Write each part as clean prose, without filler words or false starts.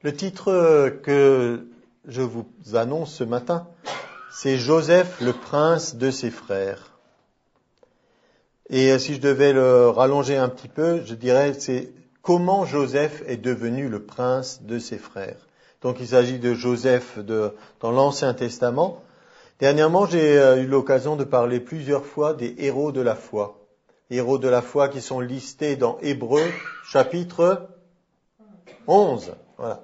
Le titre que je vous annonce ce matin, c'est Joseph, le prince de ses frères. Et si je devais le rallonger un petit peu, je dirais c'est comment Joseph est devenu le prince de ses frères. Donc il s'agit de Joseph dans l'Ancien Testament. Dernièrement, j'ai eu l'occasion de parler plusieurs fois des héros de la foi. Héros de la foi qui sont listés dans Hébreux, chapitre 11. Voilà.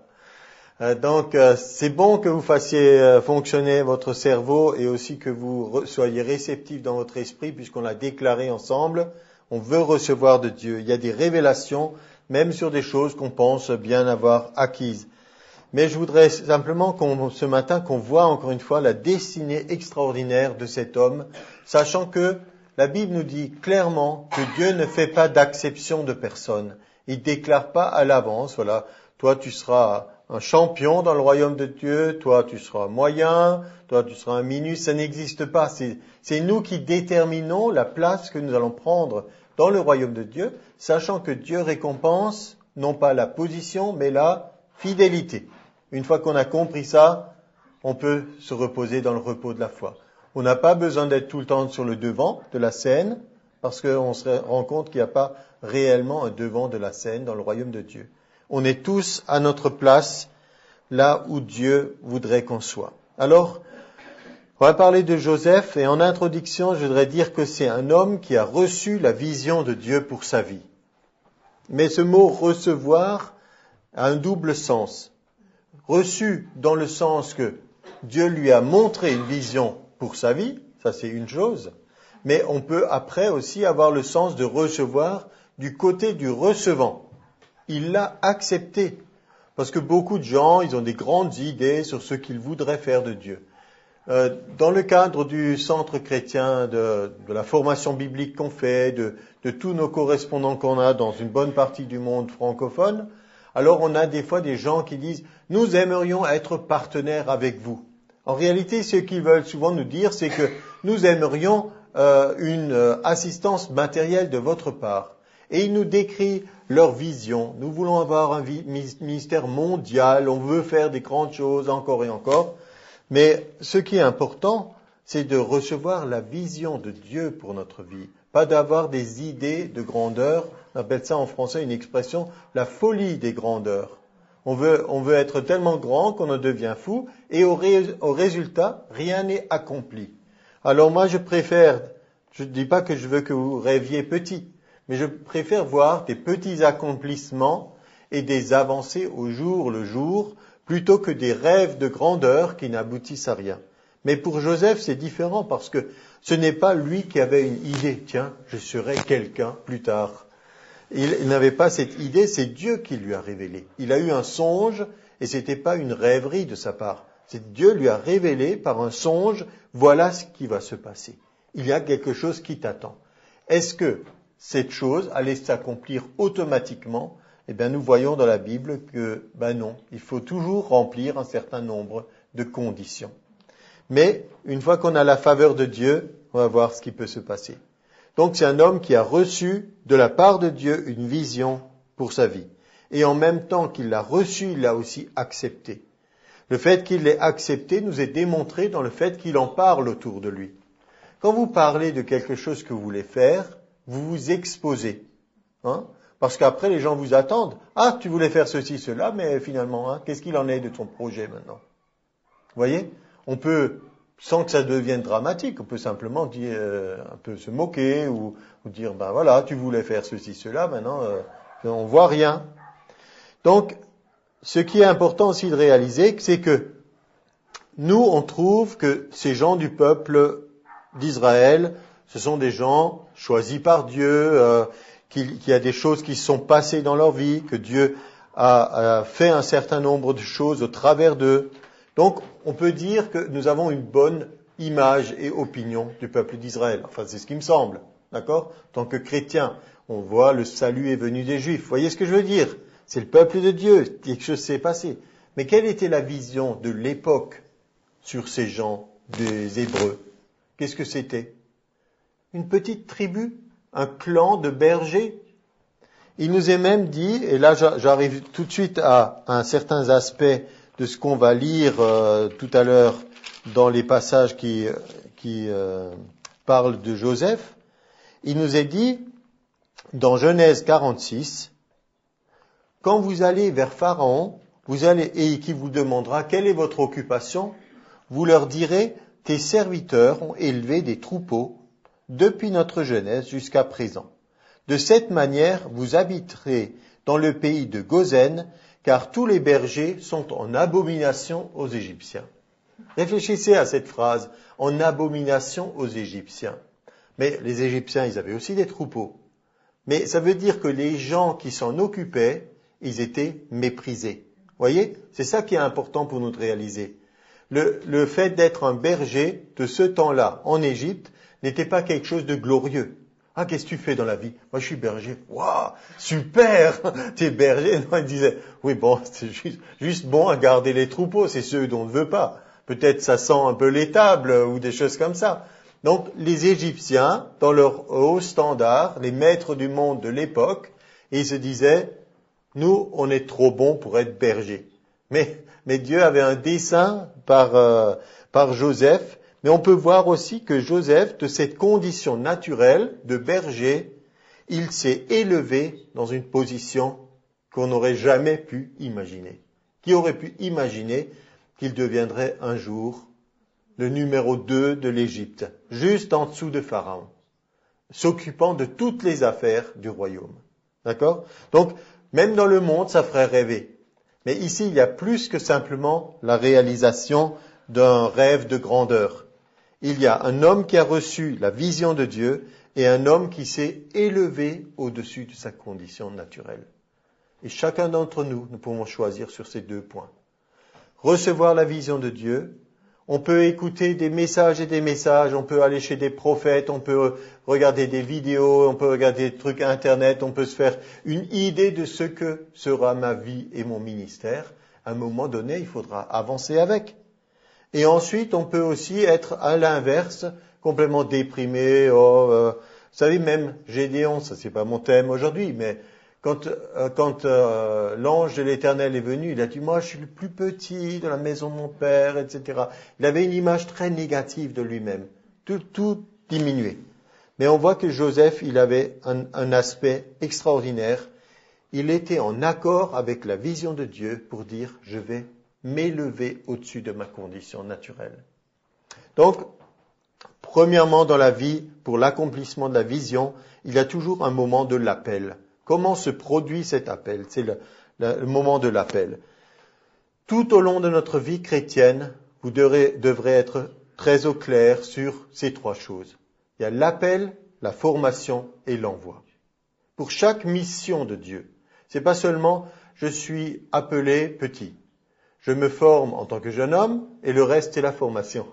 Donc, c'est bon que vous fassiez fonctionner votre cerveau et aussi que vous soyez réceptifs dans votre esprit, puisqu'on l'a déclaré ensemble. On veut recevoir de Dieu. Il y a des révélations, même sur des choses qu'on pense bien avoir acquises. Mais je voudrais simplement ce matin qu'on voit encore une fois la destinée extraordinaire de cet homme, sachant que la Bible nous dit clairement que Dieu ne fait pas d'acception de personne. Il déclare pas à l'avance, voilà, toi tu seras un champion dans le royaume de Dieu, toi tu seras moyen, toi tu seras un minus, ça n'existe pas. C'est nous qui déterminons la place que nous allons prendre dans le royaume de Dieu, sachant que Dieu récompense non pas la position, mais la fidélité. Une fois qu'on a compris ça, on peut se reposer dans le repos de la foi. On n'a pas besoin d'être tout le temps sur le devant de la scène, parce qu'on se rend compte qu'il n'y a pas réellement un devant de la scène dans le royaume de Dieu. On est tous à notre place, là où Dieu voudrait qu'on soit. Alors, on va parler de Joseph, et en introduction, je voudrais dire que c'est un homme qui a reçu la vision de Dieu pour sa vie. Mais ce mot « recevoir » a un double sens. Reçu dans le sens que Dieu lui a montré une vision pour sa vie, ça c'est une chose, mais on peut après aussi avoir le sens de recevoir du côté du recevant. Il l'a accepté, parce que beaucoup de gens, ils ont des grandes idées sur ce qu'ils voudraient faire de Dieu. Dans le cadre du centre chrétien, de la formation biblique qu'on fait, de tous nos correspondants qu'on a dans une bonne partie du monde francophone, alors on a des fois des gens qui disent « Nous aimerions être partenaires avec vous ». En réalité, ce qu'ils veulent souvent nous dire, c'est que nous aimerions une assistance matérielle de votre part. Et ils nous décrivent leur vision. Nous voulons avoir un ministère mondial, on veut faire des grandes choses encore et encore. Mais ce qui est important, c'est de recevoir la vision de Dieu pour notre vie. Pas d'avoir des idées de grandeur. On appelle ça en français une expression, la folie des grandeurs. On veut être tellement grand qu'on en devient fou et au résultat, rien n'est accompli. Alors moi, je ne dis pas que je veux que vous rêviez petit, mais je préfère voir des petits accomplissements et des avancées au jour le jour, plutôt que des rêves de grandeur qui n'aboutissent à rien. Mais pour Joseph, c'est différent parce que ce n'est pas lui qui avait une idée, tiens, je serai quelqu'un plus tard. Il n'avait pas cette idée, c'est Dieu qui lui a révélé. Il a eu un songe et c'était pas une rêverie de sa part. C'est Dieu lui a révélé par un songe, voilà ce qui va se passer. Il y a quelque chose qui t'attend. Est-ce que cette chose allait s'accomplir automatiquement? Eh bien, nous voyons dans la Bible que, non, il faut toujours remplir un certain nombre de conditions. Mais, une fois qu'on a la faveur de Dieu, on va voir ce qui peut se passer. Donc, c'est un homme qui a reçu de la part de Dieu une vision pour sa vie. Et en même temps qu'il l'a reçu, il l'a aussi accepté. Le fait qu'il l'ait accepté nous est démontré dans le fait qu'il en parle autour de lui. Quand vous parlez de quelque chose que vous voulez faire, vous vous exposez. Parce qu'après, les gens vous attendent. Ah, tu voulais faire ceci, cela, mais finalement, qu'est-ce qu'il en est de ton projet maintenant? Vous voyez? On peut, sans que ça devienne dramatique, on peut simplement dire, un peu se moquer ou dire, voilà, tu voulais faire ceci, cela, maintenant, on voit rien. Donc, ce qui est important aussi de réaliser, c'est que nous, on trouve que ces gens du peuple d'Israël, ce sont des gens choisis par Dieu, qu'il y a des choses qui se sont passées dans leur vie, que Dieu a fait un certain nombre de choses au travers d'eux. Donc, on peut dire que nous avons une bonne image et opinion du peuple d'Israël. Enfin, c'est ce qui me semble, d'accord? En tant que chrétien, on voit le salut est venu des Juifs. Vous voyez ce que je veux dire? C'est le peuple de Dieu, quelque chose s'est passé. Mais quelle était la vision de l'époque sur ces gens des Hébreux? Qu'est-ce que c'était? Une petite tribu, un clan de bergers. Il nous est même dit, et là j'arrive tout de suite à un certain aspect de ce qu'on va lire tout à l'heure dans les passages qui parlent de Joseph. Il nous est dit, dans Genèse 46, quand vous allez vers Pharaon, et qui vous demandera quelle est votre occupation, vous leur direz, tes serviteurs ont élevé des troupeaux depuis notre jeunesse jusqu'à présent. De cette manière, vous habiterez dans le pays de Goshen, car tous les bergers sont en abomination aux Égyptiens. Réfléchissez à cette phrase, en abomination aux Égyptiens. Mais les Égyptiens, ils avaient aussi des troupeaux. Mais ça veut dire que les gens qui s'en occupaient, ils étaient méprisés. Voyez, c'est ça qui est important pour nous de réaliser. Le fait d'être un berger de ce temps-là en Égypte n'était pas quelque chose de glorieux. Ah, qu'est-ce que tu fais dans la vie? Moi, je suis berger. Waouh, super, t'es berger. Non, il disait, oui, bon, c'est juste bon à garder les troupeaux, c'est ceux dont on ne veut pas. Peut-être ça sent un peu l'étable ou des choses comme ça. Donc, les Égyptiens, dans leur haut standard, les maîtres du monde de l'époque, ils se disaient, nous, on est trop bons pour être bergers. Mais Dieu avait un dessein par Joseph. Mais on peut voir aussi que Joseph, de cette condition naturelle de berger, il s'est élevé dans une position qu'on n'aurait jamais pu imaginer. Qui aurait pu imaginer qu'il deviendrait un jour le numéro 2 de l'Égypte, juste en dessous de Pharaon, s'occupant de toutes les affaires du royaume. D'accord? Donc, même dans le monde, ça ferait rêver. Mais ici, il y a plus que simplement la réalisation d'un rêve de grandeur. Il y a un homme qui a reçu la vision de Dieu et un homme qui s'est élevé au-dessus de sa condition naturelle. Et chacun d'entre nous, nous pouvons choisir sur ces deux points. Recevoir la vision de Dieu, on peut écouter des messages et des messages, on peut aller chez des prophètes, on peut regarder des vidéos, on peut regarder des trucs internet, on peut se faire une idée de ce que sera ma vie et mon ministère. À un moment donné, il faudra avancer avec. Et ensuite, on peut aussi être à l'inverse, complètement déprimé. Vous savez, même Gédéon, ça c'est pas mon thème aujourd'hui, mais quand l'ange de l'Éternel est venu, il a dit, moi je suis le plus petit de la maison de mon père, etc. Il avait une image très négative de lui-même, tout diminué. Mais on voit que Joseph, il avait un aspect extraordinaire. Il était en accord avec la vision de Dieu pour dire, je vais m'élever au-dessus de ma condition naturelle. Donc, premièrement dans la vie, pour l'accomplissement de la vision, il y a toujours un moment de l'appel. Comment se produit cet appel? C'est le moment de l'appel. Tout au long de notre vie chrétienne, vous devrez être très au clair sur ces trois choses. Il y a l'appel, la formation et l'envoi. Pour chaque mission de Dieu, c'est pas seulement je suis appelé petit. Je me forme en tant que jeune homme et le reste c'est la formation.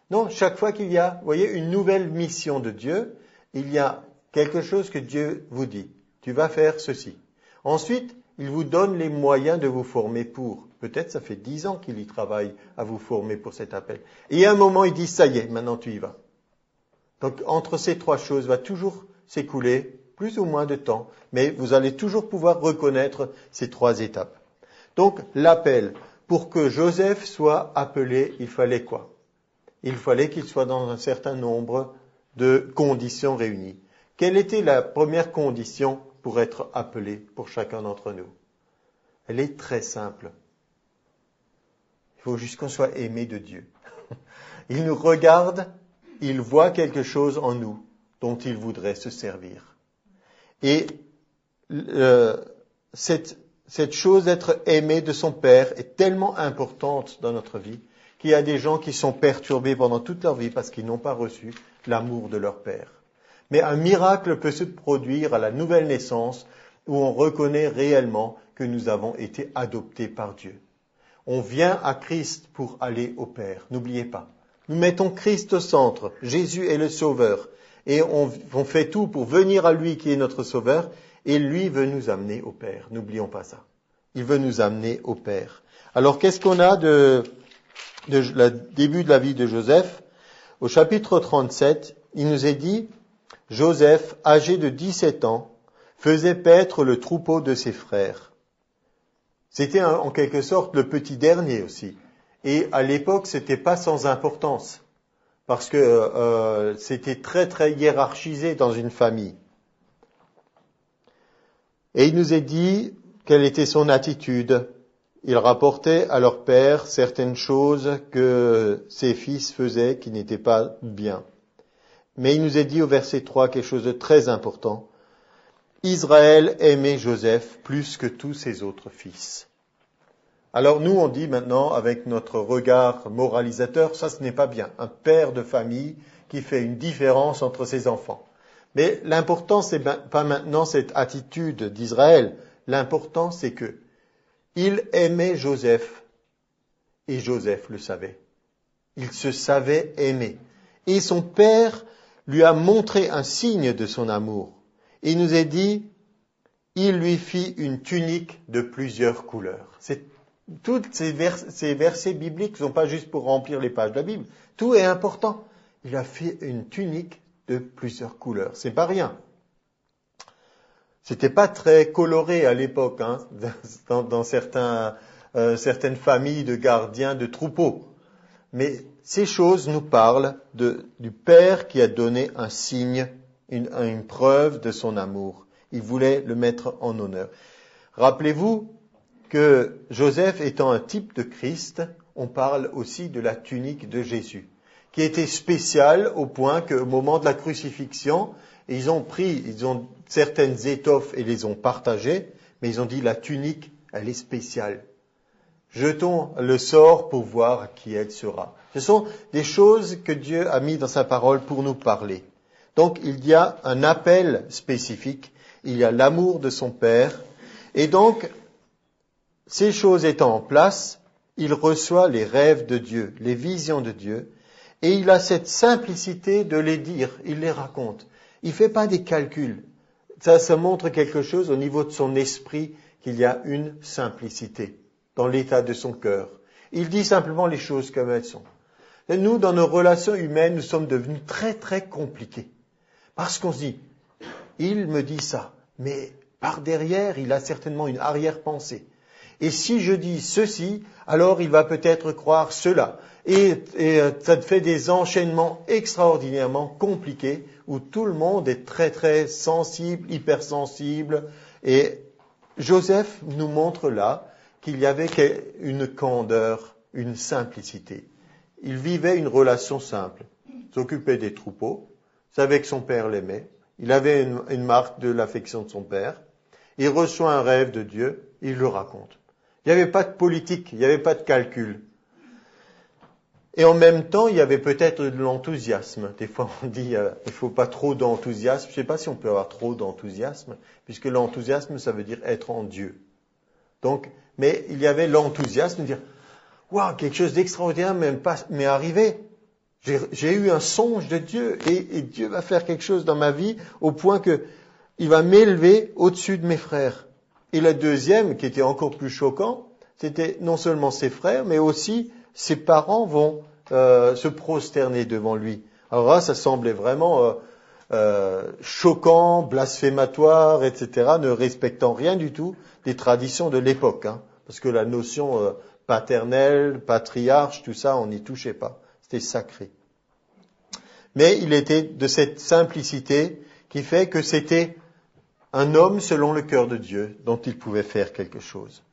Non, chaque fois qu'il y a, vous voyez, une nouvelle mission de Dieu, il y a quelque chose que Dieu vous dit. Tu vas faire ceci. Ensuite, il vous donne les moyens de vous former pour. Peut-être ça fait 10 ans qu'il y travaille à vous former pour cet appel. Et à un moment, il dit, ça y est, maintenant tu y vas. Donc, entre ces trois choses va toujours s'écouler plus ou moins de temps, mais vous allez toujours pouvoir reconnaître ces trois étapes. Donc, l'appel. Pour que Joseph soit appelé, il fallait quoi? Il fallait qu'il soit dans un certain nombre de conditions réunies. Quelle était la première condition pour être appelé pour chacun d'entre nous? Elle est très simple. Il faut juste qu'on soit aimé de Dieu. Il nous regarde, il voit quelque chose en nous dont il voudrait se servir. Et cette chose d'être aimé de son Père est tellement importante dans notre vie qu'il y a des gens qui sont perturbés pendant toute leur vie parce qu'ils n'ont pas reçu l'amour de leur Père. Mais un miracle peut se produire à la nouvelle naissance où on reconnaît réellement que nous avons été adoptés par Dieu. On vient à Christ pour aller au Père, n'oubliez pas. Nous mettons Christ au centre, Jésus est le Sauveur, et on fait tout pour venir à lui qui est notre Sauveur, et lui veut nous amener au Père. N'oublions pas ça. Il veut nous amener au Père. Alors, qu'est-ce qu'on a de le début de la vie de Joseph? Au chapitre 37, il nous est dit, Joseph, âgé de 17 ans, faisait paître le troupeau de ses frères. C'était en quelque sorte le petit dernier aussi. Et à l'époque, c'était pas sans importance, parce que c'était très très hiérarchisé dans une famille. Et il nous est dit quelle était son attitude. Il rapportait à leur père certaines choses que ses fils faisaient qui n'étaient pas bien. Mais il nous est dit au verset 3 quelque chose de très important. Israël aimait Joseph plus que tous ses autres fils. Alors nous, on dit maintenant, avec notre regard moralisateur, ça ce n'est pas bien. Un père de famille qui fait une différence entre ses enfants. Mais l'important, c'est pas maintenant cette attitude d'Israël. L'important, c'est que il aimait Joseph et Joseph le savait. Il se savait aimer. Et son père lui a montré un signe de son amour. Il nous est dit, il lui fit une tunique de plusieurs couleurs. Tous ces versets bibliques ne sont pas juste pour remplir les pages de la Bible. Tout est important. Il a fait une tunique de plusieurs couleurs. C'est pas rien. C'était pas très coloré à l'époque, hein, dans certaines familles de gardiens de troupeaux. Mais ces choses nous parlent du Père qui a donné un signe, une preuve de son amour. Il voulait le mettre en honneur. Rappelez-vous que Joseph étant un type de Christ, on parle aussi de la tunique de Jésus, qui était spéciale au point qu'au moment de la crucifixion, ils ont certaines étoffes et les ont partagées, mais ils ont dit la tunique, elle est spéciale. Jetons le sort pour voir qui elle sera. Ce sont des choses que Dieu a mis dans sa parole pour nous parler. Donc il y a un appel spécifique, il y a l'amour de son Père, et donc ces choses étant en place, il reçoit les rêves de Dieu, les visions de Dieu, et il a cette simplicité de les dire, il les raconte. Il ne fait pas des calculs. Ça montre quelque chose au niveau de son esprit, qu'il y a une simplicité dans l'état de son cœur. Il dit simplement les choses comme elles sont. Et nous, dans nos relations humaines, nous sommes devenus très très compliqués. Parce qu'on se dit, il me dit ça, mais par derrière, il a certainement une arrière-pensée. Et si je dis ceci, alors il va peut-être croire cela. Et ça te fait des enchaînements extraordinairement compliqués où tout le monde est très très sensible, hypersensible. Et Joseph nous montre là qu'il y avait une candeur, une simplicité. Il vivait une relation simple, s'occupait des troupeaux, savait que son père l'aimait, il avait une marque de l'affection de son père, il reçoit un rêve de Dieu, il le raconte. Il n'y avait pas de politique, il n'y avait pas de calcul. Et en même temps, il y avait peut-être de l'enthousiasme. Des fois, on dit, il ne faut pas trop d'enthousiasme. Je ne sais pas si on peut avoir trop d'enthousiasme, puisque l'enthousiasme, ça veut dire être en Dieu. Donc, mais il y avait l'enthousiasme de dire, waouh, quelque chose d'extraordinaire m'est arrivé. J'ai eu un songe de Dieu et Dieu va faire quelque chose dans ma vie au point que il va m'élever au-dessus de mes frères. Et le deuxième, qui était encore plus choquant, c'était non seulement ses frères, mais aussi ses parents vont se prosterner devant lui. Alors là, ça semblait vraiment choquant, blasphématoire, etc., ne respectant rien du tout des traditions de l'époque, hein, parce que la notion paternelle, patriarche, tout ça, on n'y touchait pas. C'était sacré. Mais il était de cette simplicité qui fait que c'était un homme selon le cœur de Dieu dont il pouvait faire quelque chose.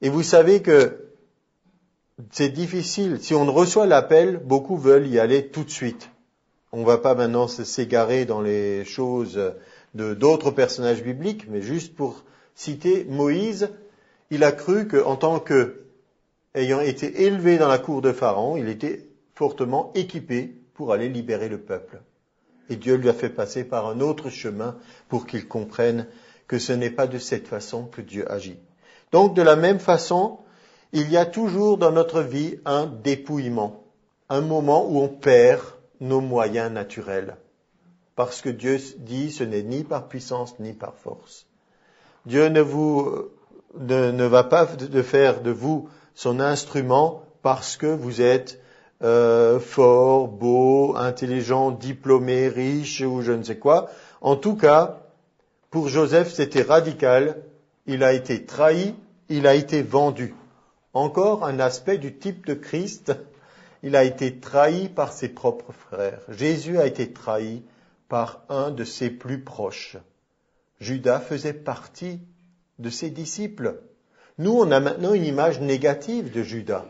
Et vous savez que c'est difficile. Si on reçoit l'appel, beaucoup veulent y aller tout de suite. On ne va pas maintenant s'égarer dans les choses d'autres personnages bibliques, mais juste pour citer Moïse, il a cru qu'en tant qu'ayant été élevé dans la cour de Pharaon, il était fortement équipé pour aller libérer le peuple. Et Dieu lui a fait passer par un autre chemin pour qu'il comprenne que ce n'est pas de cette façon que Dieu agit. Donc de la même façon, il y a toujours dans notre vie un dépouillement, un moment où on perd nos moyens naturels. Parce que Dieu dit ce n'est ni par puissance ni par force. Dieu ne va pas faire de vous son instrument parce que vous êtes fort, beau, intelligent, diplômé, riche ou je ne sais quoi. En tout cas, Pour Joseph, c'était radical. Il a été trahi, il a été vendu. Encore un aspect du type de Christ. Il a été trahi par ses propres frères. Jésus a été trahi par un de ses plus proches. Judas faisait partie de ses disciples. Nous, on a maintenant une image négative de Judas.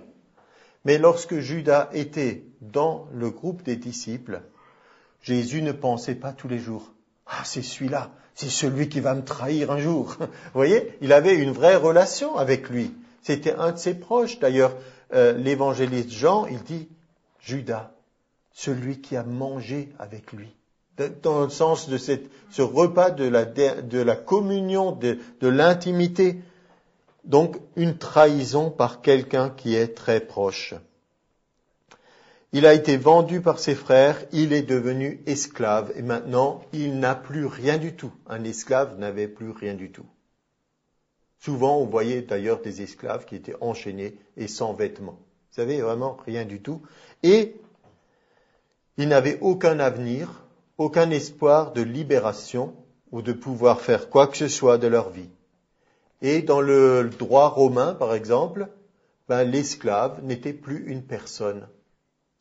Mais lorsque Judas était dans le groupe des disciples, Jésus ne pensait pas tous les jours « Ah, c'est celui-là, c'est celui qui va me trahir un jour. » Vous voyez, il avait une vraie relation avec lui. C'était un de ses proches. D'ailleurs, l'évangéliste Jean, il dit « Judas, celui qui a mangé avec lui. » Dans le sens de ce repas de la communion, de l'intimité. Donc, une trahison par quelqu'un qui est très proche. Il a été vendu par ses frères, il est devenu esclave et maintenant, il n'a plus rien du tout. Un esclave n'avait plus rien du tout. Souvent, on voyait d'ailleurs des esclaves qui étaient enchaînés et sans vêtements. Vous savez, vraiment rien du tout. Et ils n'avaient aucun avenir, aucun espoir de libération ou de pouvoir faire quoi que ce soit de leur vie. Et dans le droit romain, par exemple, l'esclave n'était plus une personne.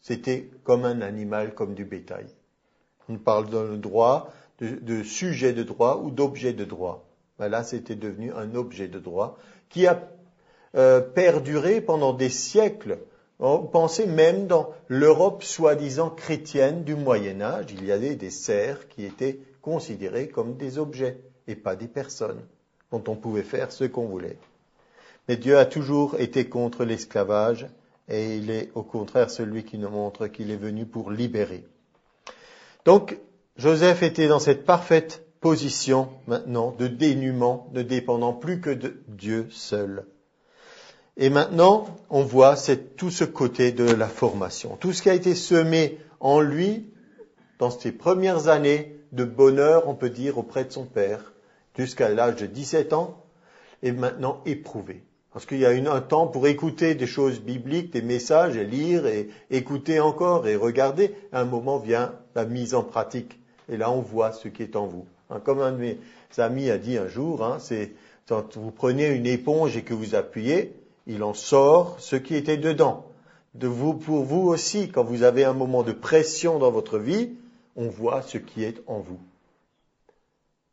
C'était comme un animal, comme du bétail. On parle dans le droit de sujet de droit ou d'objet de droit. Là, c'était devenu un objet de droit qui a perduré pendant des siècles. On pensait même dans l'Europe soi-disant chrétienne du Moyen-Âge, il y avait des serfs qui étaient considérés comme des objets et pas des personnes dont on pouvait faire ce qu'on voulait. Mais Dieu a toujours été contre l'esclavage et il est au contraire celui qui nous montre qu'il est venu pour libérer. Donc, Joseph était dans cette parfaite position maintenant de dénuement, ne dépendant plus que de Dieu seul. Et maintenant, on voit tout ce côté de la formation. Tout ce qui a été semé en lui dans ses premières années de bonheur, on peut dire, auprès de son père, jusqu'à l'âge de 17 ans, est maintenant éprouvé. Parce qu'il y a un temps pour écouter des choses bibliques, des messages, et lire, et écouter encore, et regarder. À un moment vient la mise en pratique. Et là, on voit ce qui est en vous. Comme un de mes amis a dit un jour, c'est quand vous prenez une éponge et que vous appuyez, il en sort ce qui était dedans. Pour vous aussi, quand vous avez un moment de pression dans votre vie, on voit ce qui est en vous.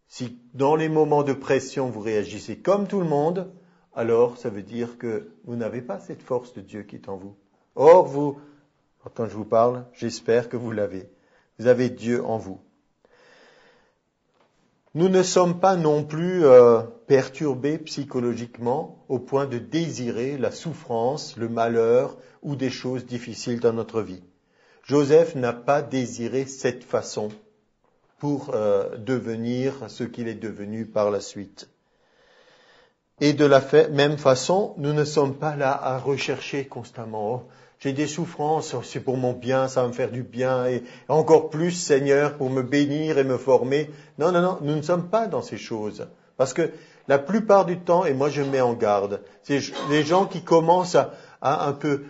Si dans les moments de pression, vous réagissez comme tout le monde, alors ça veut dire que vous n'avez pas cette force de Dieu qui est en vous. Or, vous, quand je vous parle, j'espère que vous l'avez. Vous avez Dieu en vous. Nous ne sommes pas non plus perturbés psychologiquement au point de désirer la souffrance, le malheur ou des choses difficiles dans notre vie. Joseph n'a pas désiré cette façon pour devenir ce qu'il est devenu par la suite. Et de la même façon, nous ne sommes pas là à rechercher constamment. Oh, j'ai des souffrances, c'est pour mon bien, ça va me faire du bien, et encore plus, Seigneur, pour me bénir et me former. Non, nous ne sommes pas dans ces choses. Parce que la plupart du temps, et moi je mets en garde, c'est les gens qui commencent à un peu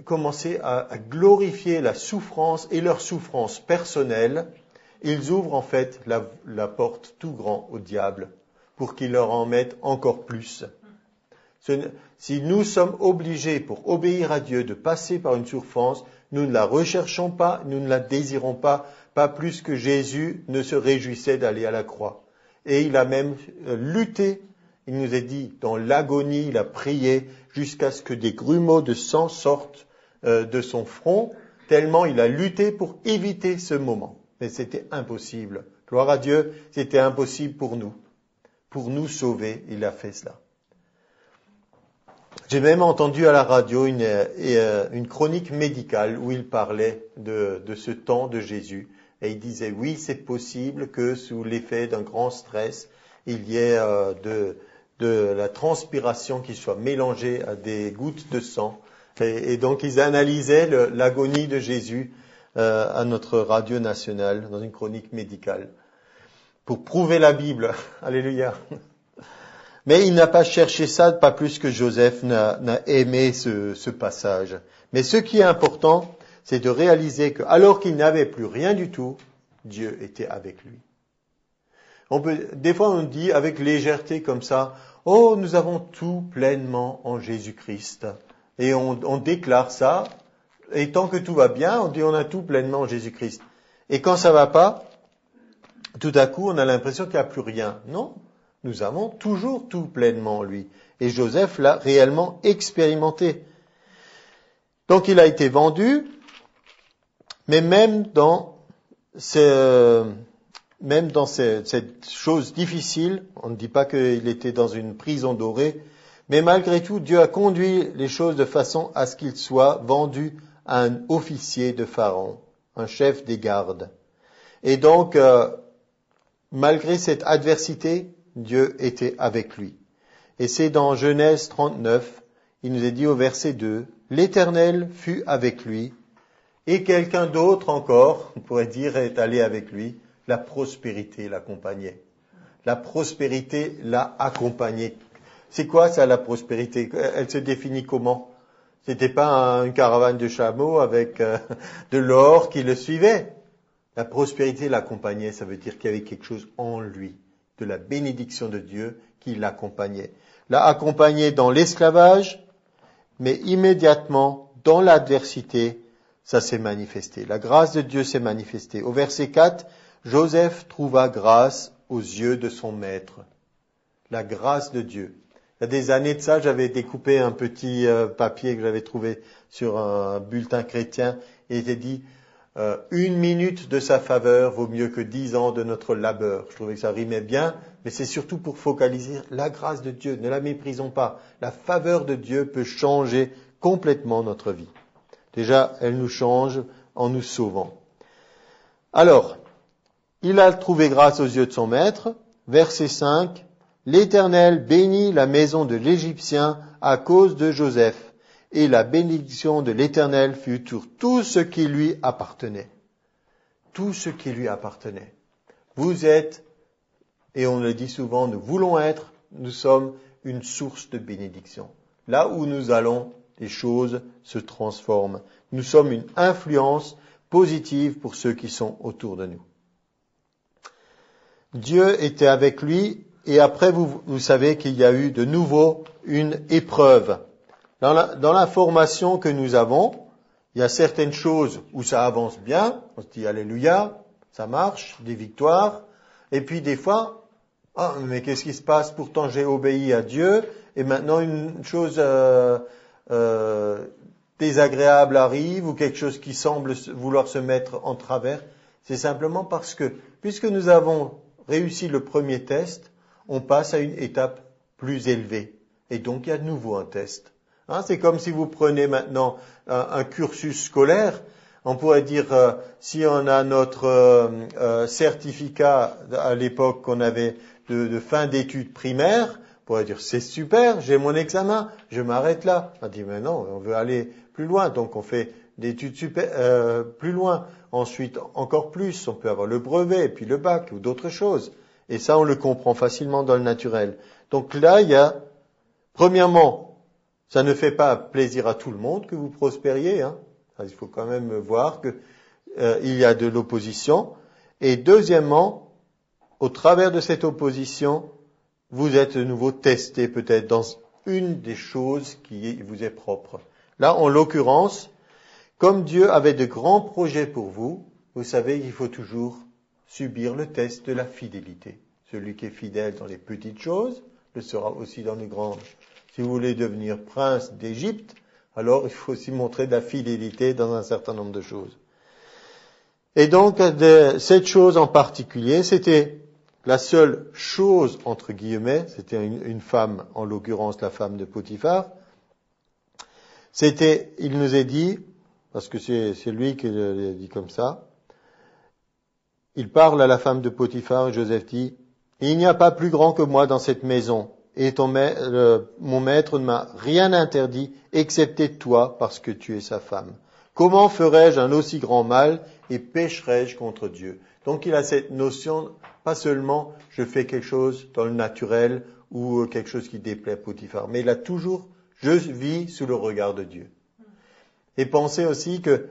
commencer à glorifier la souffrance et leur souffrance personnelle, ils ouvrent en fait la porte tout grand au diable pour qu'il leur en mette encore plus. Si nous sommes obligés, pour obéir à Dieu, de passer par une souffrance, nous ne la recherchons pas, nous ne la désirons pas plus que Jésus ne se réjouissait d'aller à la croix. Et il a même lutté, il nous est dit, dans l'agonie, il a prié jusqu'à ce que des grumeaux de sang sortent de son front, tellement il a lutté pour éviter ce moment. Mais c'était impossible. Gloire à Dieu, c'était impossible pour nous. Pour nous sauver, il a fait cela. J'ai même entendu à la radio une chronique médicale où il parlait de ce temps de Jésus. Et il disait, oui, c'est possible que sous l'effet d'un grand stress, il y ait de la transpiration qui soit mélangée à des gouttes de sang. Et donc, ils analysaient l'agonie de Jésus à notre radio nationale, dans une chronique médicale, pour prouver la Bible. Alléluia. Mais il n'a pas cherché ça, pas plus que Joseph n'a aimé ce passage. Mais ce qui est important, c'est de réaliser que, alors qu'il n'avait plus rien du tout, Dieu était avec lui. Des fois on dit avec légèreté comme ça, oh, nous avons tout pleinement en Jésus-Christ. Et on déclare ça, et tant que tout va bien, on dit on a tout pleinement en Jésus-Christ. Et quand ça va pas, tout à coup, on a l'impression qu'il n'y a plus rien. Non, nous avons toujours tout pleinement en lui. Et Joseph l'a réellement expérimenté. Donc il a été vendu, mais même dans cette chose difficile, on ne dit pas qu'il était dans une prison dorée, mais malgré tout, Dieu a conduit les choses de façon à ce qu'il soit vendu à un officier de Pharaon, un chef des gardes. Et donc, malgré cette adversité, Dieu était avec lui. Et c'est dans Genèse 39, il nous est dit au verset 2, « L'Éternel fut avec lui, et quelqu'un d'autre encore, on pourrait dire, est allé avec lui, la prospérité l'accompagnait. » La prospérité l'a accompagné. C'est quoi ça, la prospérité? Elle se définit comment? C'était pas une caravane de chameaux avec de l'or qui le suivait. La prospérité l'accompagnait, ça veut dire qu'il y avait quelque chose en lui, de la bénédiction de Dieu qui l'accompagnait. L'a accompagné dans l'esclavage, mais immédiatement, dans l'adversité, ça s'est manifesté. La grâce de Dieu s'est manifestée. Au verset 4, Joseph trouva grâce aux yeux de son maître. La grâce de Dieu. Il y a des années de ça, j'avais découpé un petit papier que j'avais trouvé sur un bulletin chrétien et il était dit 1 minute de sa faveur vaut mieux que 10 ans de notre labeur. Je trouvais que ça rimait bien, mais c'est surtout pour focaliser la grâce de Dieu. Ne la méprisons pas. La faveur de Dieu peut changer complètement notre vie. Déjà, elle nous change en nous sauvant. Alors, il a trouvé grâce aux yeux de son maître. Verset 5, « L'Éternel bénit la maison de l'Égyptien à cause de Joseph, et la bénédiction de l'Éternel fut sur tout ce qui lui appartenait. » Tout ce qui lui appartenait. Vous êtes, et on le dit souvent, nous voulons être, nous sommes une source de bénédiction. Là où nous allons, les choses se transforment. Nous sommes une influence positive pour ceux qui sont autour de nous. Dieu était avec lui et après vous savez qu'il y a eu de nouveau une épreuve. Dans la formation que nous avons, il y a certaines choses où ça avance bien, on se dit alléluia, ça marche, des victoires, et puis des fois, ah mais qu'est-ce qui se passe? Pourtant j'ai obéi à Dieu et maintenant une chose désagréable arrive ou quelque chose qui semble vouloir se mettre en travers. C'est simplement parce que puisque nous avons réussi le premier test, on passe à une étape plus élevée. Et donc, il y a de nouveau un test. C'est comme si vous prenez maintenant un cursus scolaire. On pourrait dire, si on a notre certificat à l'époque qu'on avait de fin d'études primaires, on pourrait dire, c'est super, j'ai mon examen, je m'arrête là. On dit, mais non, on veut aller plus loin. Donc, on fait d'études plus loin. Ensuite, encore plus, on peut avoir le brevet, puis le bac ou d'autres choses. Et ça, on le comprend facilement dans le naturel. Donc là, il y a, premièrement, ça ne fait pas plaisir à tout le monde que vous prospériez. Il faut quand même voir que il y a de l'opposition. Et deuxièmement, au travers de cette opposition, vous êtes de nouveau testé peut-être dans une des choses qui vous est propre. Là, en l'occurrence, comme Dieu avait de grands projets pour vous, vous savez qu'il faut toujours subir le test de la fidélité. Celui qui est fidèle dans les petites choses le sera aussi dans les grandes. Si vous voulez devenir prince d'Égypte, alors il faut aussi montrer de la fidélité dans un certain nombre de choses. Et donc, cette chose en particulier, c'était la seule chose, entre guillemets, c'était une femme, en l'occurrence la femme de Potiphar, c'était, il nous est dit, parce que c'est lui qui l'a dit comme ça, il parle à la femme de Potiphar et Joseph dit, « Il n'y a pas plus grand que moi dans cette maison, et mon maître ne m'a rien interdit, excepté toi, parce que tu es sa femme. Comment ferais-je un aussi grand mal et pécherais-je contre Dieu ?» Donc il a cette notion, pas seulement je fais quelque chose dans le naturel ou quelque chose qui déplaît à Potiphar, mais il a toujours, je vis sous le regard de Dieu. Et pensez aussi que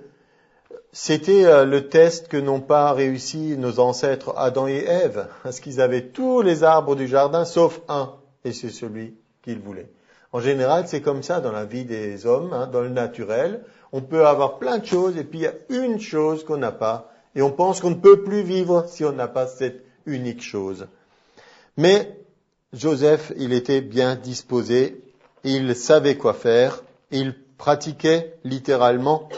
C'était le test que n'ont pas réussi nos ancêtres Adam et Ève, parce qu'ils avaient tous les arbres du jardin sauf un, et c'est celui qu'ils voulaient. En général, c'est comme ça dans la vie des hommes, dans le naturel. On peut avoir plein de choses, et puis il y a une chose qu'on n'a pas, et on pense qu'on ne peut plus vivre si on n'a pas cette unique chose. Mais Joseph, il était bien disposé, il savait quoi faire, il pratiquait littéralement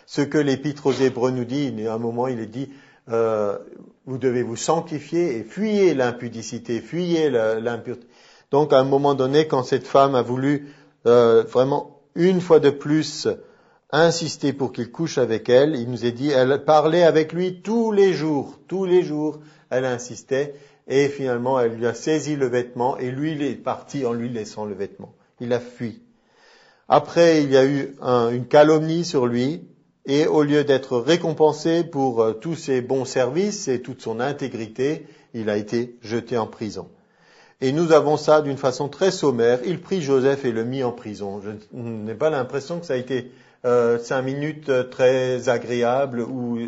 ce que l'Épître aux Hébreux nous dit. À un moment, il est dit, vous devez vous sanctifier et fuyez l'impudicité, fuyez l'impureté. Donc, à un moment donné, quand cette femme a voulu vraiment une fois de plus insister pour qu'il couche avec elle, il nous est dit, elle parlait avec lui tous les jours, elle insistait, et finalement, elle lui a saisi le vêtement, et lui, il est parti en lui laissant le vêtement. Il a fui. Après, il y a eu une calomnie sur lui, et au lieu d'être récompensé pour tous ses bons services et toute son intégrité, il a été jeté en prison. Et nous avons ça d'une façon très sommaire. Il prit Joseph et le mit en prison. Je n'ai pas l'impression que ça a été 5 minutes très agréables où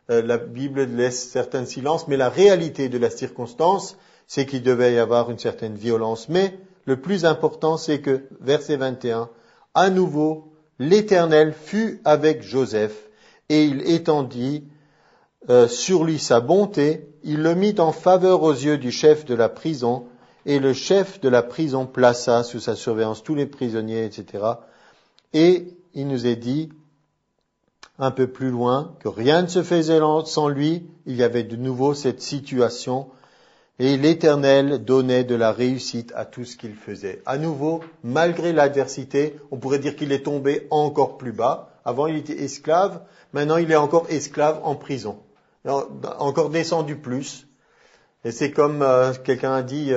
la Bible laisse certains silences, mais la réalité de la circonstance, c'est qu'il devait y avoir une certaine violence. Mais le plus important, c'est que, verset 21, à nouveau, l'Éternel fut avec Joseph, et il étendit sur lui sa bonté, il le mit en faveur aux yeux du chef de la prison, et le chef de la prison plaça sous sa surveillance tous les prisonniers, etc. Et il nous est dit, un peu plus loin, que rien ne se faisait sans lui, il y avait de nouveau cette situation, et l'Éternel donnait de la réussite à tout ce qu'il faisait. À nouveau, malgré l'adversité, on pourrait dire qu'il est tombé encore plus bas. Avant, il était esclave. Maintenant, il est encore esclave en prison. Encore descendu plus. Et c'est comme quelqu'un a dit,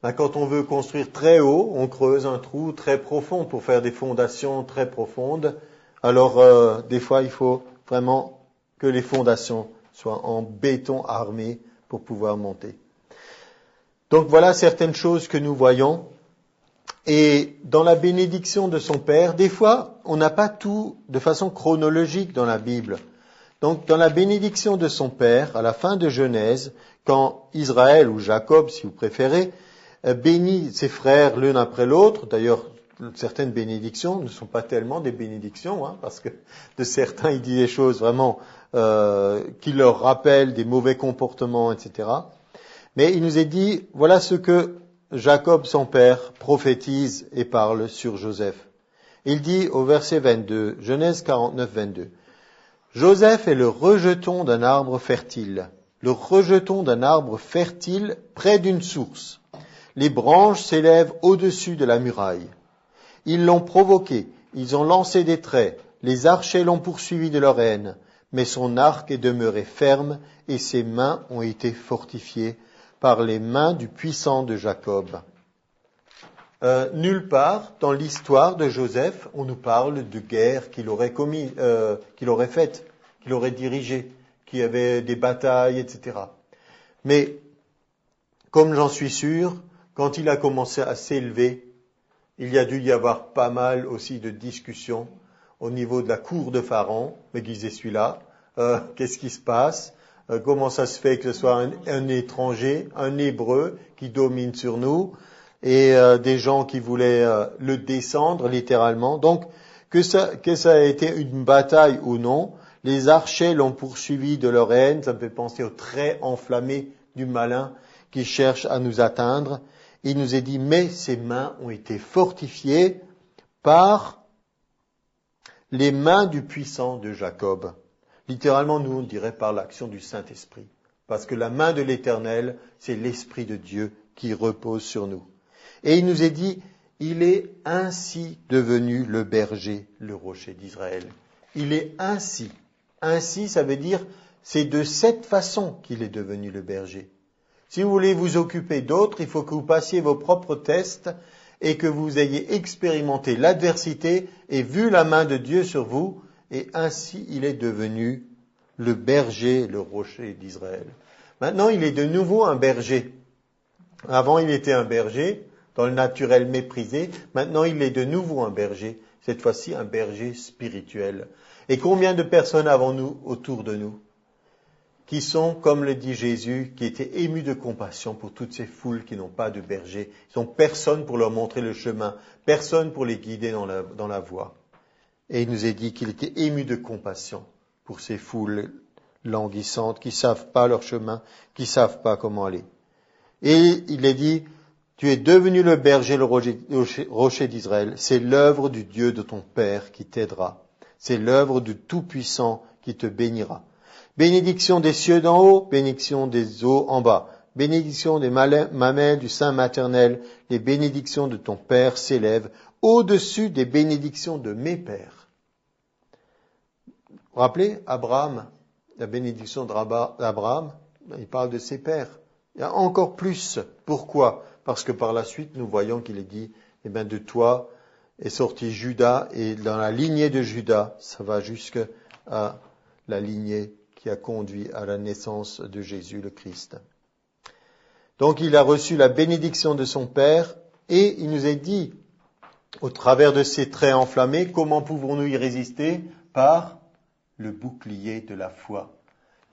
quand on veut construire très haut, on creuse un trou très profond pour faire des fondations très profondes. Alors, des fois, il faut vraiment que les fondations soient en béton armé pour pouvoir monter. Donc voilà certaines choses que nous voyons. Et dans la bénédiction de son père, des fois, on n'a pas tout de façon chronologique dans la Bible. Donc dans la bénédiction de son père, à la fin de Genèse, quand Israël, ou Jacob si vous préférez, bénit ses frères l'un après l'autre, d'ailleurs certaines bénédictions ne sont pas tellement des bénédictions, parce que de certains il dit des choses vraiment qui leur rappellent des mauvais comportements, etc. Mais il nous est dit, voilà ce que Jacob, son père, prophétise et parle sur Joseph. Il dit au verset 22, Genèse 49, 22, Joseph est le rejeton d'un arbre fertile, le rejeton d'un arbre fertile près d'une source. Les branches s'élèvent au-dessus de la muraille. Ils l'ont provoqué, ils ont lancé des traits, les archers l'ont poursuivi de leur haine, mais son arc est demeuré ferme et ses mains ont été fortifiées par les mains du puissant de Jacob. Nulle part dans l'histoire de Joseph, on nous parle de guerre qu'il aurait faite, qu'il aurait dirigée, qu'il y avait des batailles, etc. Mais, comme j'en suis sûr, quand il a commencé à s'élever, il y a dû y avoir pas mal aussi de discussions au niveau de la cour de Pharaon. Mais qui est celui-là? Qu'est-ce qui se passe? Comment ça se fait que ce soit un étranger, un hébreu qui domine sur nous et des gens qui voulaient le descendre littéralement. Donc que ça ait été une bataille ou non, les archers l'ont poursuivi de leur haine. Ça me fait penser aux traits enflammés du malin qui cherche à nous atteindre. Il nous est dit, mais ses mains ont été fortifiées par les mains du puissant de Jacob. Littéralement, nous, on dirait par l'action du Saint-Esprit. Parce que la main de l'Éternel, c'est l'Esprit de Dieu qui repose sur nous. Et il nous est dit, il est ainsi devenu le berger, le rocher d'Israël. Il est ainsi. Ainsi, ça veut dire, c'est de cette façon qu'il est devenu le berger. Si vous voulez vous occuper d'autres, il faut que vous passiez vos propres tests et que vous ayez expérimenté l'adversité et vu la main de Dieu sur vous. Et ainsi, il est devenu le berger, le rocher d'Israël. Maintenant, il est de nouveau un berger. Avant, il était un berger, dans le naturel méprisé. Maintenant, il est de nouveau un berger. Cette fois-ci, un berger spirituel. Et combien de personnes avons-nous autour de nous qui sont, comme le dit Jésus, qui étaient émus de compassion pour toutes ces foules qui n'ont pas de berger. Ils n'ont personne pour leur montrer le chemin, personne pour les guider dans la voie. Et il nous est dit qu'il était ému de compassion pour ces foules languissantes qui savent pas leur chemin, qui savent pas comment aller. Et il est dit, tu es devenu le berger, le rocher d'Israël. C'est l'œuvre du Dieu de ton Père qui t'aidera. C'est l'œuvre du Tout-Puissant qui te bénira. Bénédiction des cieux d'en haut, bénédiction des eaux en bas. Bénédiction des mamelles du sein maternel, les bénédictions de ton Père s'élèvent au-dessus des bénédictions de mes pères. Vous vous rappelez, Abraham, la bénédiction d'Abraham, il parle de ses pères. Il y a encore plus. Pourquoi? Parce que par la suite, nous voyons qu'il est dit, de toi est sorti Judas, et dans la lignée de Judas, ça va jusqu'à la lignée qui a conduit à la naissance de Jésus le Christ. Donc il a reçu la bénédiction de son Père, et il nous est dit, au travers de ces traits enflammés, comment pouvons-nous y résister? Par le bouclier de la foi.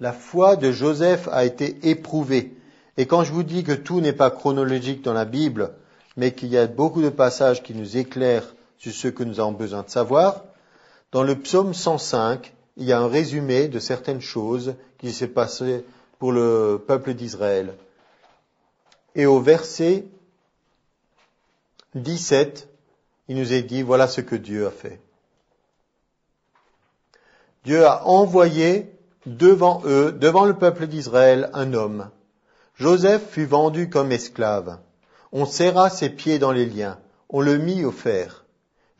La foi de Joseph a été éprouvée. Et quand je vous dis que tout n'est pas chronologique dans la Bible, mais qu'il y a beaucoup de passages qui nous éclairent sur ce que nous avons besoin de savoir, dans le psaume 105, il y a un résumé de certaines choses qui s'est passé pour le peuple d'Israël. Et au verset 17, il nous est dit, voilà ce que Dieu a fait. Dieu a envoyé devant eux, devant le peuple d'Israël, un homme. Joseph fut vendu comme esclave. On serra ses pieds dans les liens. On le mit au fer,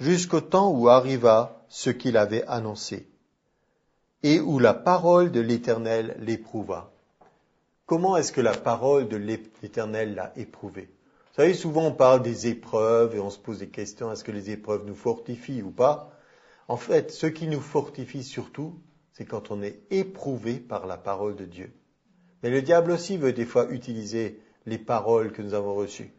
jusqu'au temps où arriva ce qu'il avait annoncé, et où la parole de l'Éternel l'éprouva. Comment est-ce que la parole de l'Éternel l'a éprouvé? Vous savez, souvent on parle des épreuves et on se pose des questions, est-ce que les épreuves nous fortifient ou pas? En fait, ce qui nous fortifie surtout, c'est quand on est éprouvé par la parole de Dieu. Mais le diable aussi veut des fois utiliser les paroles que nous avons reçues.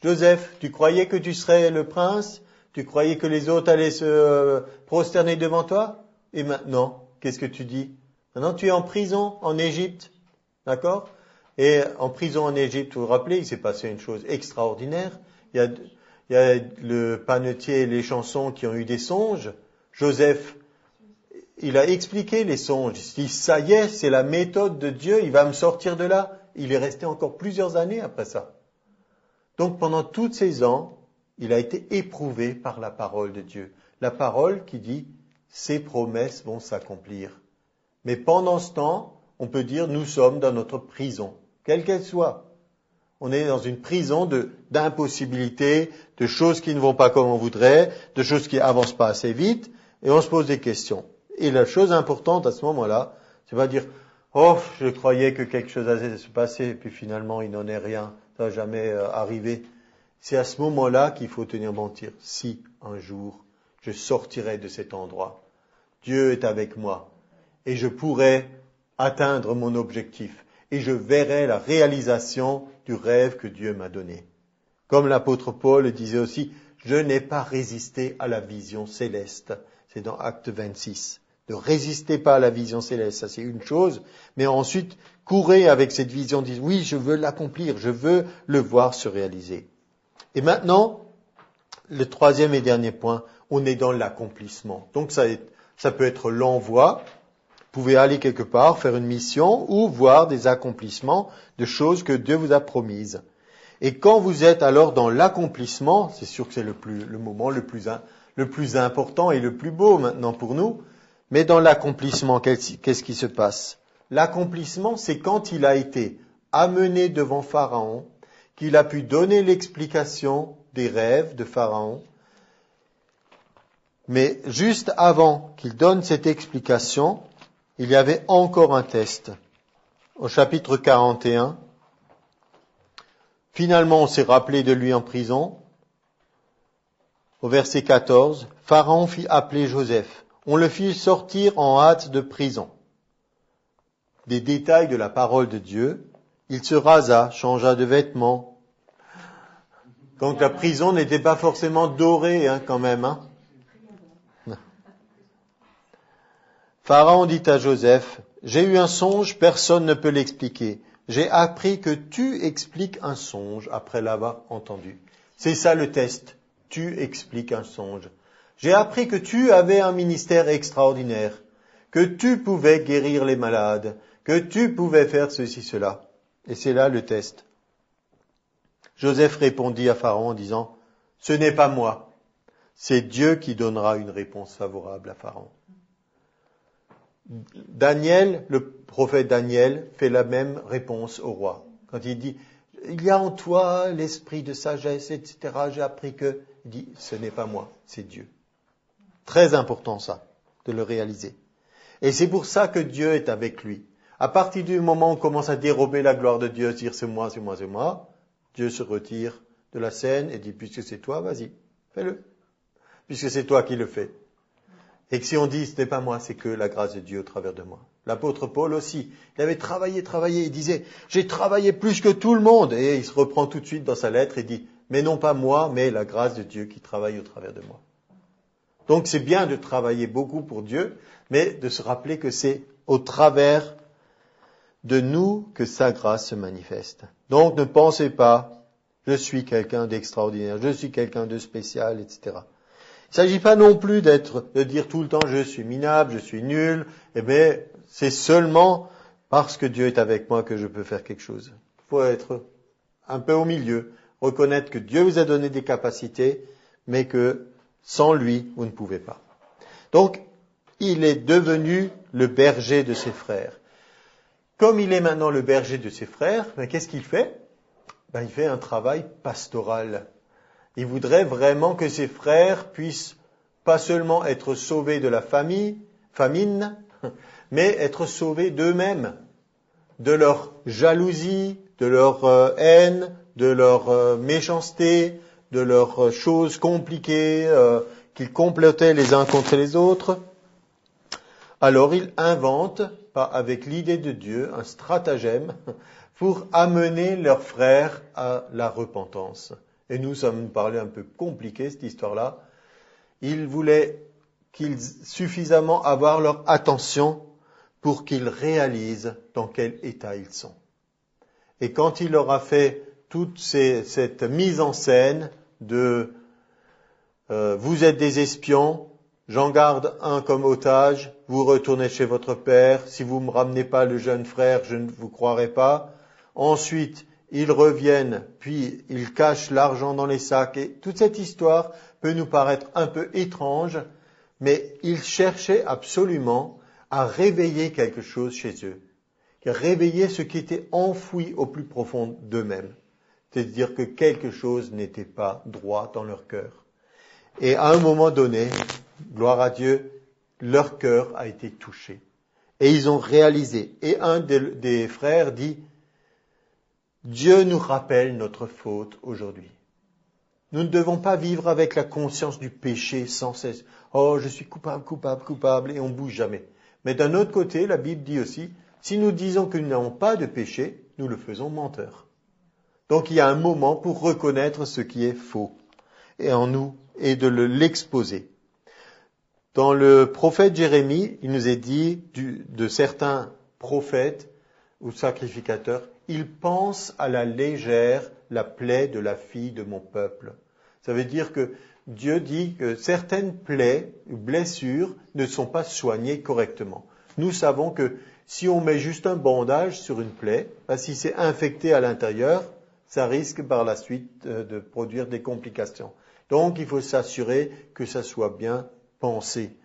Joseph, tu croyais que tu serais le prince? Tu croyais que les autres allaient se prosterner devant toi? Et maintenant, qu'est-ce que tu dis? Maintenant, tu es en prison en Égypte. D'accord? Et en prison en Égypte, vous vous rappelez, il s'est passé une chose extraordinaire. Il y a le panetier et les chansons qui ont eu des songes. Joseph, il a expliqué les songes. Il dit, ça y est, c'est la méthode de Dieu, il va me sortir de là. Il est resté encore plusieurs années après ça. Donc pendant tous ces ans, il a été éprouvé par la parole de Dieu. La parole qui dit, ses promesses vont s'accomplir. Mais pendant ce temps, on peut dire, nous sommes dans notre prison, quelle qu'elle soit. On est dans une prison d'impossibilités, de choses qui ne vont pas comme on voudrait, de choses qui avancent pas assez vite, et on se pose des questions. Et la chose importante à ce moment-là, c'est pas dire « Oh, je croyais que quelque chose allait se passer, et puis finalement il n'en est rien, ça n'a jamais arrivé. » C'est à ce moment-là qu'il faut tenir bon tir. Si un jour je sortirai de cet endroit, Dieu est avec moi, et je pourrai atteindre mon objectif, et je verrai la réalisation du rêve que Dieu m'a donné. Comme l'apôtre Paul disait aussi, je n'ai pas résisté à la vision céleste. C'est dans Acte 26. Ne résistez pas à la vision céleste, ça c'est une chose, mais ensuite, courez avec cette vision, dites, oui, je veux l'accomplir, je veux le voir se réaliser. Et maintenant, le troisième et dernier point, on est dans l'accomplissement. Donc ça peut être l'envoi, vous pouvez aller quelque part, faire une mission, ou voir des accomplissements de choses que Dieu vous a promises. Et quand vous êtes alors dans l'accomplissement, c'est sûr que c'est le moment le plus important et le plus beau maintenant pour nous, mais dans l'accomplissement, qu'est-ce qui se passe? L'accomplissement, c'est quand il a été amené devant Pharaon, qu'il a pu donner l'explication des rêves de Pharaon. Mais juste avant qu'il donne cette explication, il y avait encore un test. Au chapitre 41, finalement on s'est rappelé de lui en prison. Au verset 14, Pharaon fit appeler Joseph. On le fit sortir en hâte de prison. Des détails de la parole de Dieu. Il se rasa, changea de vêtements. Donc la prison n'était pas forcément dorée quand même. Pharaon dit à Joseph, « J'ai eu un songe, personne ne peut l'expliquer. J'ai appris que tu expliques un songe après l'avoir entendu. » C'est ça le test. Tu expliques un songe. J'ai appris que tu avais un ministère extraordinaire, que tu pouvais guérir les malades, que tu pouvais faire ceci, cela. Et c'est là le test. Joseph répondit à Pharaon en disant, « Ce n'est pas moi. C'est Dieu qui donnera une réponse favorable à Pharaon. » Daniel, le prophète Daniel, fait la même réponse au roi. Quand il dit, il y a en toi l'esprit de sagesse, etc., j'ai appris que, il dit, ce n'est pas moi, c'est Dieu. Très important ça, de le réaliser. Et c'est pour ça que Dieu est avec lui. À partir du moment où on commence à dérober la gloire de Dieu, dire c'est moi, c'est moi, c'est moi, Dieu se retire de la scène et dit, puisque c'est toi, vas-y, fais-le. Puisque c'est toi qui le fais. Et que si on dit, ce n'est pas moi, c'est que la grâce de Dieu au travers de moi. L'apôtre Paul aussi, il avait travaillé, il disait, j'ai travaillé plus que tout le monde. Et il se reprend tout de suite dans sa lettre et dit, mais non pas moi, mais la grâce de Dieu qui travaille au travers de moi. Donc c'est bien de travailler beaucoup pour Dieu, mais de se rappeler que c'est au travers de nous que sa grâce se manifeste. Donc ne pensez pas, je suis quelqu'un d'extraordinaire, je suis quelqu'un de spécial, etc. Il ne s'agit pas non plus de dire tout le temps je suis minable, je suis nul, mais c'est seulement parce que Dieu est avec moi que je peux faire quelque chose. Il faut être un peu au milieu, reconnaître que Dieu vous a donné des capacités, mais que sans lui, vous ne pouvez pas. Donc, il est devenu le berger de ses frères. Comme il est maintenant le berger de ses frères, qu'est-ce qu'il fait? Il fait un travail pastoral. Il voudrait vraiment que ses frères puissent pas seulement être sauvés de la famine, mais être sauvés d'eux-mêmes, de leur jalousie, de leur haine, de leur méchanceté, de leurs choses compliquées qu'ils complotaient les uns contre les autres. Alors il invente, avec l'idée de Dieu, un stratagème pour amener leurs frères à la repentance. Et nous, ça me parlait un peu compliqué, cette histoire-là. Il voulait qu'ils suffisamment avoir leur attention pour qu'ils réalisent dans quel état ils sont. Et quand il leur a fait toute cette mise en scène de vous êtes des espions, j'en garde un comme otage, vous retournez chez votre père, si vous ne me ramenez pas le jeune frère, je ne vous croirai pas. Ensuite, ils reviennent, puis ils cachent l'argent dans les sacs. Et toute cette histoire peut nous paraître un peu étrange, mais ils cherchaient absolument à réveiller quelque chose chez eux, réveiller ce qui était enfoui au plus profond d'eux-mêmes. C'est-à-dire que quelque chose n'était pas droit dans leur cœur. Et à un moment donné, gloire à Dieu, leur cœur a été touché. Et ils ont réalisé. Et un des frères dit, Dieu nous rappelle notre faute aujourd'hui. Nous ne devons pas vivre avec la conscience du péché sans cesse. Oh, je suis coupable, coupable, coupable, et on ne bouge jamais. Mais d'un autre côté, la Bible dit aussi, si nous disons que nous n'avons pas de péché, nous le faisons menteur. Donc il y a un moment pour reconnaître ce qui est faux et en nous et de l'exposer. Dans le prophète Jérémie, il nous est dit de certains prophètes ou sacrificateurs, ils pensent à la légère la plaie de la fille de mon peuple. Ça veut dire que Dieu dit que certaines plaies ou blessures ne sont pas soignées correctement. Nous savons que si on met juste un bandage sur une plaie, si c'est infecté à l'intérieur, ça risque par la suite de produire des complications. Donc il faut s'assurer que ça soit bien pensé,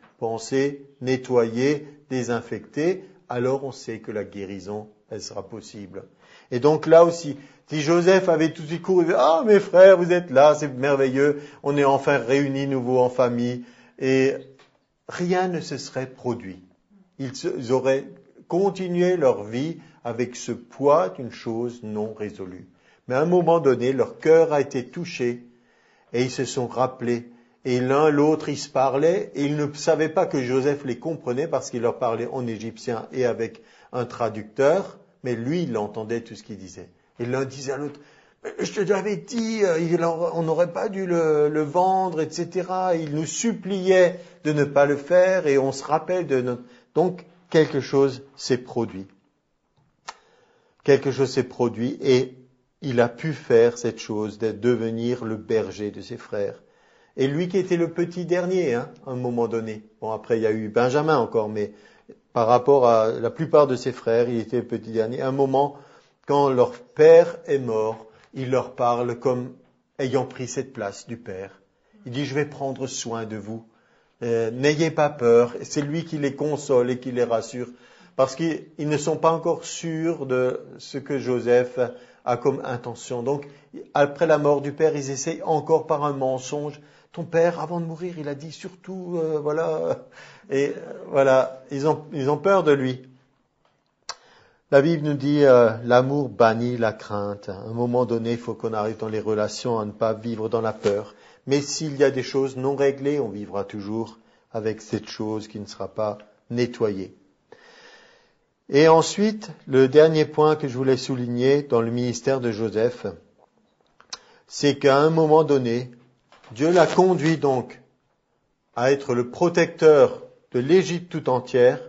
nettoyé, désinfecté, alors on sait que la guérison, elle sera possible. Et donc là aussi, si Joseph avait tout de suite couru, ah mes frères, vous êtes là, c'est merveilleux, on est enfin réunis nouveau en famille, et rien ne se serait produit. Ils auraient continué leur vie avec ce poids d'une chose non résolue. Mais à un moment donné, leur cœur a été touché, et ils se sont rappelés. Et l'un, l'autre, ils se parlaient, et ils ne savaient pas que Joseph les comprenait parce qu'il leur parlait en égyptien et avec un traducteur, mais lui, il entendait tout ce qu'il disait. Et l'un disait à l'autre, je te l'avais dit, on n'aurait pas dû le vendre, etc. Il nous suppliait de ne pas le faire, et on se rappelle de Donc, quelque chose s'est produit. Quelque chose s'est produit et il a pu faire cette chose de devenir le berger de ses frères. Et lui qui était le petit dernier, à un moment donné. Bon, après, il y a eu Benjamin encore, mais par rapport à la plupart de ses frères, il était le petit dernier. À un moment, quand leur père est mort, il leur parle comme ayant pris cette place du père. Il dit, je vais prendre soin de vous. N'ayez pas peur. C'est lui qui les console et qui les rassure. Parce qu'ils ne sont pas encore sûrs de ce que Joseph a comme intention. Donc, après la mort du père, ils essayent encore par un mensonge. Ton père, avant de mourir, il a dit surtout, voilà. Et voilà, ils ont peur de lui. La Bible nous dit, l'amour bannit la crainte. À un moment donné, il faut qu'on arrive dans les relations à ne pas vivre dans la peur. Mais s'il y a des choses non réglées, on vivra toujours avec cette chose qui ne sera pas nettoyée. Et ensuite, le dernier point que je voulais souligner dans le ministère de Joseph, c'est qu'à un moment donné, Dieu l'a conduit donc à être le protecteur de l'Égypte tout entière,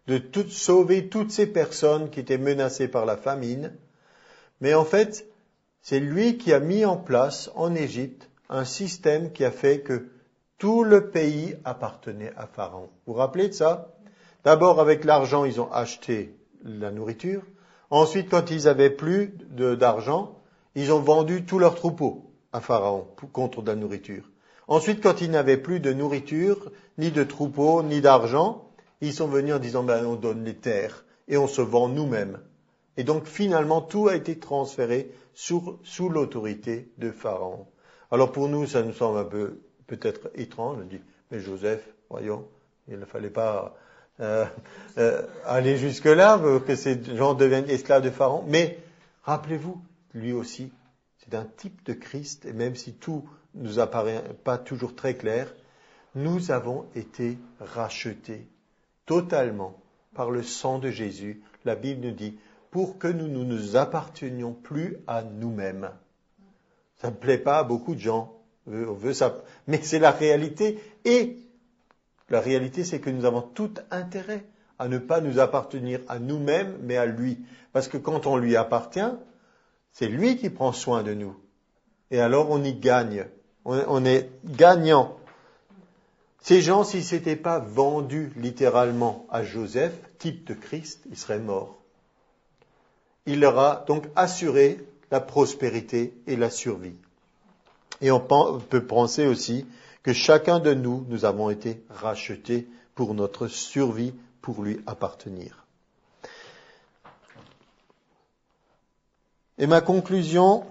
de sauver toutes ces personnes qui étaient menacées par la famine. Mais en fait, c'est lui qui a mis en place en Égypte un système qui a fait que tout le pays appartenait à Pharaon. Vous vous rappelez de ça? D'abord, avec l'argent, ils ont acheté la nourriture. Ensuite, quand ils avaient plus d'argent, ils ont vendu tous leurs troupeaux à Pharaon contre de la nourriture. Ensuite, quand ils n'avaient plus de nourriture, ni de troupeaux, ni d'argent, ils sont venus en disant, on donne les terres et on se vend nous-mêmes. Et donc, finalement, tout a été transféré sous l'autorité de Pharaon. Alors, pour nous, ça nous semble un peu peut-être étrange. On dit, mais Joseph, voyons, il ne fallait pas aller jusque-là, que ces gens deviennent esclaves de Pharaon. Mais, rappelez-vous, lui aussi, c'est un type de Christ, et même si tout nous apparaît pas toujours très clair, nous avons été rachetés totalement par le sang de Jésus. La Bible nous dit, pour que nous ne nous appartenions plus à nous-mêmes. Ça ne plaît pas à beaucoup de gens. On veut ça. Mais c'est la réalité. Et la réalité, c'est que nous avons tout intérêt à ne pas nous appartenir à nous-mêmes, mais à lui. Parce que quand on lui appartient, c'est lui qui prend soin de nous. Et alors on y gagne. On est gagnant. Ces gens, s'ils ne s'étaient pas vendus littéralement à Joseph, type de Christ, ils seraient morts. Il leur a donc assuré la prospérité et la survie. Et on peut penser aussi que chacun de nous, nous avons été rachetés pour notre survie, pour lui appartenir. Et ma conclusion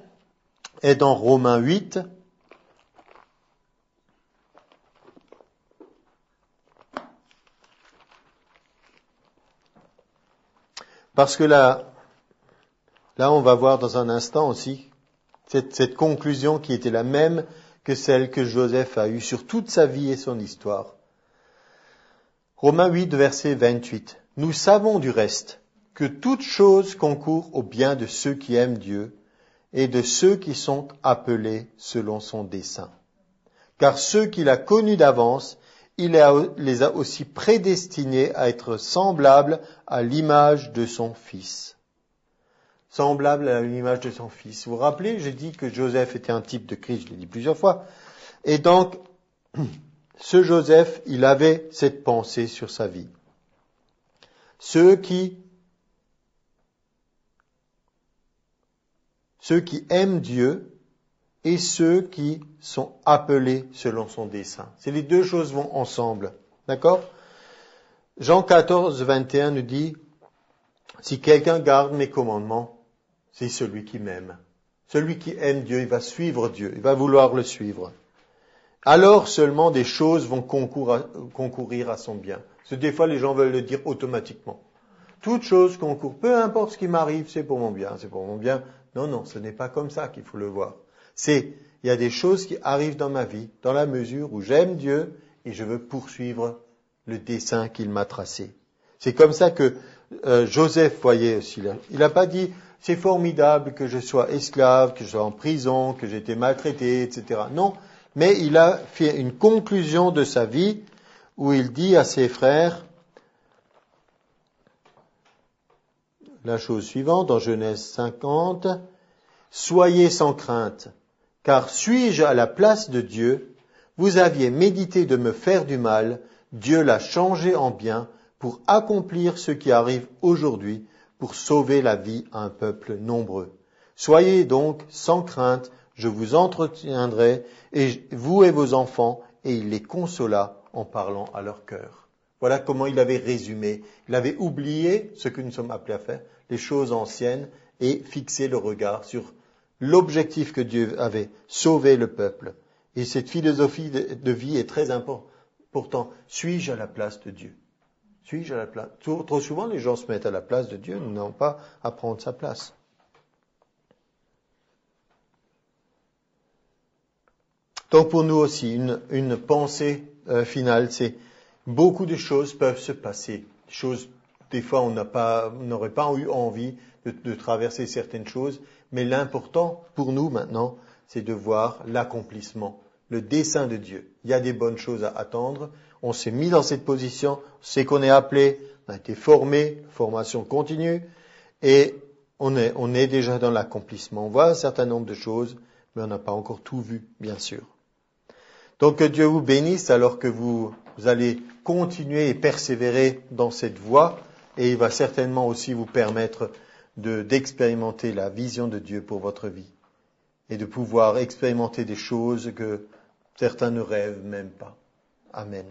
est dans Romains 8. Parce que là, on va voir dans un instant aussi cette conclusion qui était la même que celle que Joseph a eue sur toute sa vie et son histoire. Romains 8, verset 28. Nous savons du reste que toute chose concourt au bien de ceux qui aiment Dieu et de ceux qui sont appelés selon son dessein. Car ceux qu'il a connus d'avance, il les a aussi prédestinés à être semblables à l'image de son Fils. Semblable à l'image de son Fils. Vous vous rappelez, j'ai dit que Joseph était un type de Christ, je l'ai dit plusieurs fois. Et donc, ce Joseph, il avait cette pensée sur sa vie. Ceux qui aiment Dieu et ceux qui sont appelés selon son dessein. C'est les deux choses vont ensemble. D'accord? Jean 14, 21 nous dit, si quelqu'un garde mes commandements, c'est celui qui m'aime. Celui qui aime Dieu, il va suivre Dieu, il va vouloir le suivre. Alors seulement des choses vont concourir à son bien. Parce que des fois, les gens veulent le dire automatiquement. Toute chose concourt, peu importe ce qui m'arrive, c'est pour mon bien, c'est pour mon bien. Non, ce n'est pas comme ça qu'il faut le voir. Il y a des choses qui arrivent dans ma vie, dans la mesure où j'aime Dieu et je veux poursuivre le dessein qu'il m'a tracé. C'est comme ça que Joseph voyait aussi. Il n'a pas dit, c'est formidable que je sois esclave, que je sois en prison, que j'ai été maltraité, etc. Non, mais il a fait une conclusion de sa vie où il dit à ses frères, la chose suivante, dans Genèse 50. Soyez sans crainte, car suis-je à la place de Dieu? Vous aviez médité de me faire du mal, Dieu l'a changé en bien pour accomplir ce qui arrive aujourd'hui, pour sauver la vie à un peuple nombreux. Soyez donc sans crainte, je vous entretiendrai, et vous et vos enfants, et il les consola en parlant à leur cœur. Voilà comment il avait résumé. Il avait oublié ce que nous sommes appelés à faire, les choses anciennes, et fixé le regard sur l'objectif que Dieu avait, sauver le peuple. Et cette philosophie de vie est très importante. Pourtant, suis-je à la place de Dieu? Suis-je à la place? Trop souvent, les gens se mettent à la place de Dieu, nous n'avons pas à prendre sa place. Donc pour nous aussi, une pensée finale, c'est beaucoup de choses peuvent se passer. Des choses, des fois, on n'aurait pas eu envie de traverser certaines choses, mais l'important pour nous maintenant, c'est de voir l'accomplissement, le dessein de Dieu. Il y a des bonnes choses à attendre. On s'est mis dans cette position, on sait qu'on est appelé, on a été formé, formation continue, et on est déjà dans l'accomplissement. On voit un certain nombre de choses, mais on n'a pas encore tout vu, bien sûr. Donc que Dieu vous bénisse alors que vous allez continuer et persévérer dans cette voie, et il va certainement aussi vous permettre d'expérimenter la vision de Dieu pour votre vie et de pouvoir expérimenter des choses que certains ne rêvent même pas. Amen.